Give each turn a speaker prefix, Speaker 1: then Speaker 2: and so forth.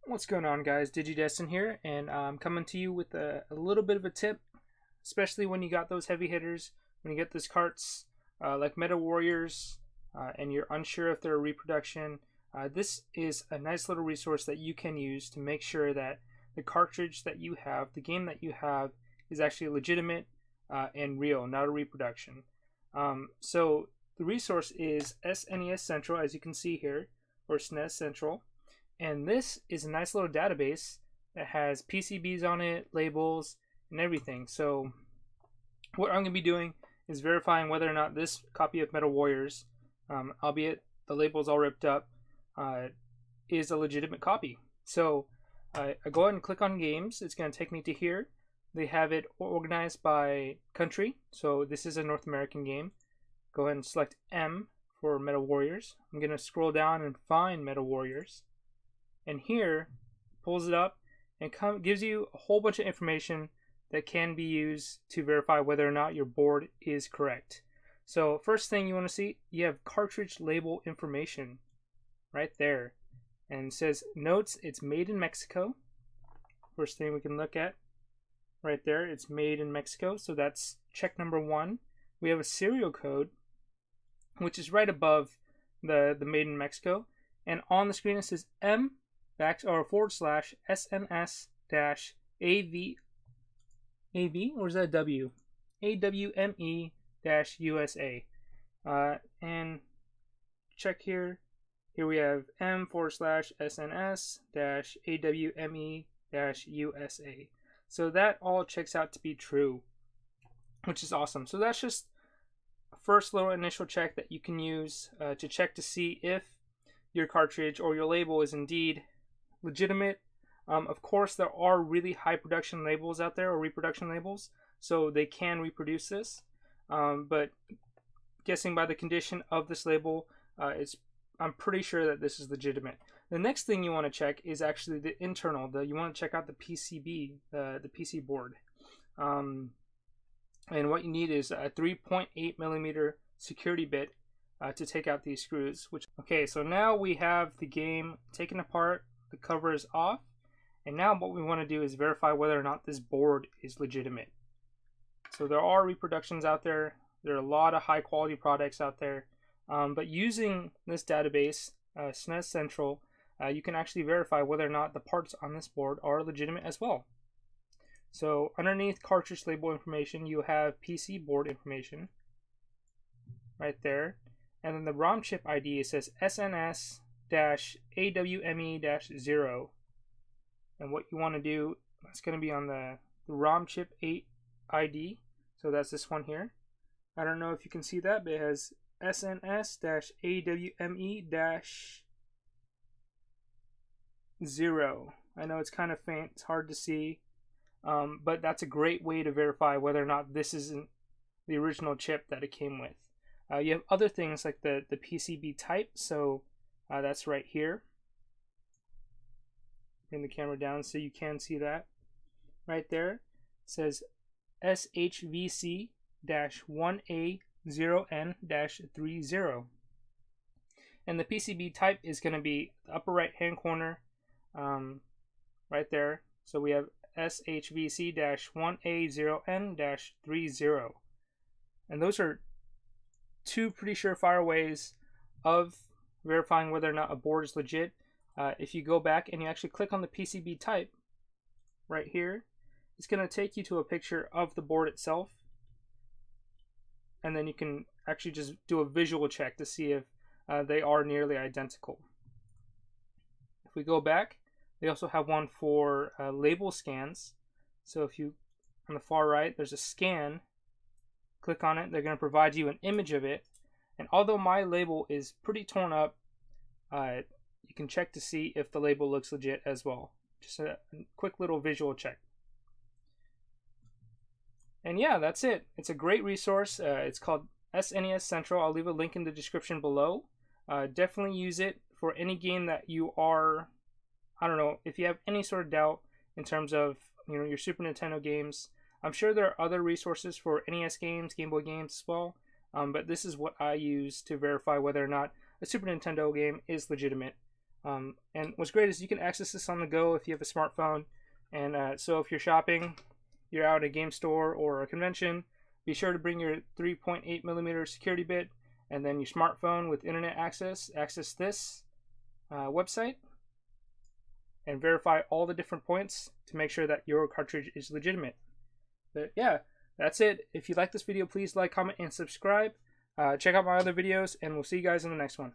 Speaker 1: What's going on, guys? Digidesdan here, and I'm coming to you with a little bit of a tip, especially when you got those heavy hitters, when you get those carts like Meta Warriors, and you're unsure if they're a reproduction. This is a nice little resource that you can use to make sure that the cartridge that you have, the game that you have, is actually legitimate and real, not a reproduction. So the resource is SNES Central, as you can see here, or SNES Central. And this is a nice little database that has PCBs on it, labels, and everything. So what I'm going to be doing is verifying whether or not this copy of Metal Warriors, albeit the label's all ripped up, is a legitimate copy. So I go ahead and click on games. It's going to take me to here. They have it organized by country. So this is a North American game. Go ahead and select M for Metal Warriors. I'm going to scroll down and find Metal Warriors. And here pulls it up and gives you a whole bunch of information that can be used to verify whether or not your board is correct. So first thing you want to see, you have cartridge label information right there, and it says notes it's made in Mexico. First thing we can look at right there, it's made in Mexico, so that's check number 1. We have a serial code which is right above the made in Mexico, and on the screen it says M // SNS AV, or is that W? AWME USA. And check here. Here we have M /SNS AWME USA. So that all checks out to be true, which is awesome. So that's just a first little initial check that you can use to check to see if your cartridge or your label is indeed legitimate. Of course, there are really high production labels out there, or reproduction labels, so they can reproduce this. But guessing by the condition of this label, I'm pretty sure that this is legitimate. The next thing you want to check is actually the internal. You want to check out the PCB, the PC board. And what you need is a 3.8 millimeter security bit to take out these screws. Okay, so now we have the game taken apart. The cover is off, and now what we want to do is verify whether or not this board is legitimate. So there are reproductions out there. There are a lot of high quality products out there, but using this database, SNES Central, you can actually verify whether or not the parts on this board are legitimate as well. So underneath cartridge label information, you have PC board information right there, and then the ROM chip ID, it says SNS AWME-0, and what you want to do, that's going to be on the ROM chip 8 ID, so that's this one here. I don't know if you can see that, but it has SNS-AWME-0. I know it's kind of faint, it's hard to see, but that's a great way to verify whether or not this isn't the original chip that it came with. You have other things like the PCB type, so that's right here. Bring the camera down so you can see that. Right there, it says SHVC-1A0N-30. And the PCB type is going to be the upper right hand corner, right there. So we have SHVC-1A0N-30. And those are two pretty surefire ways of verifying whether or not a board is legit. If you go back and you actually click on the PCB type right here, it's going to take you to a picture of the board itself, and then you can actually just do a visual check to see if they are nearly identical. If we go back, they also have one for label scans. So if you, on the far right, there's a scan, click on it, they're going to provide you an image of it. And although my label is pretty torn up, you can check to see if the label looks legit as well. Just a quick little visual check. And yeah, that's it. It's a great resource. It's called SNES Central. I'll leave a link in the description below. Definitely use it for any game that you are, I don't know, if you have any sort of doubt in terms of your Super Nintendo games. I'm sure there are other resources for NES games, Game Boy games as well. But this is what I use to verify whether or not a Super Nintendo game is legitimate. And what's great is you can access this on the go if you have a smartphone. And so if you're shopping, you're out at a game store or a convention, be sure to bring your 3.8mm security bit, and then your smartphone with internet access this website and verify all the different points to make sure that your cartridge is legitimate. But yeah, that's it. If you like this video, please like, comment, and subscribe. Check out my other videos, and we'll see you guys in the next one.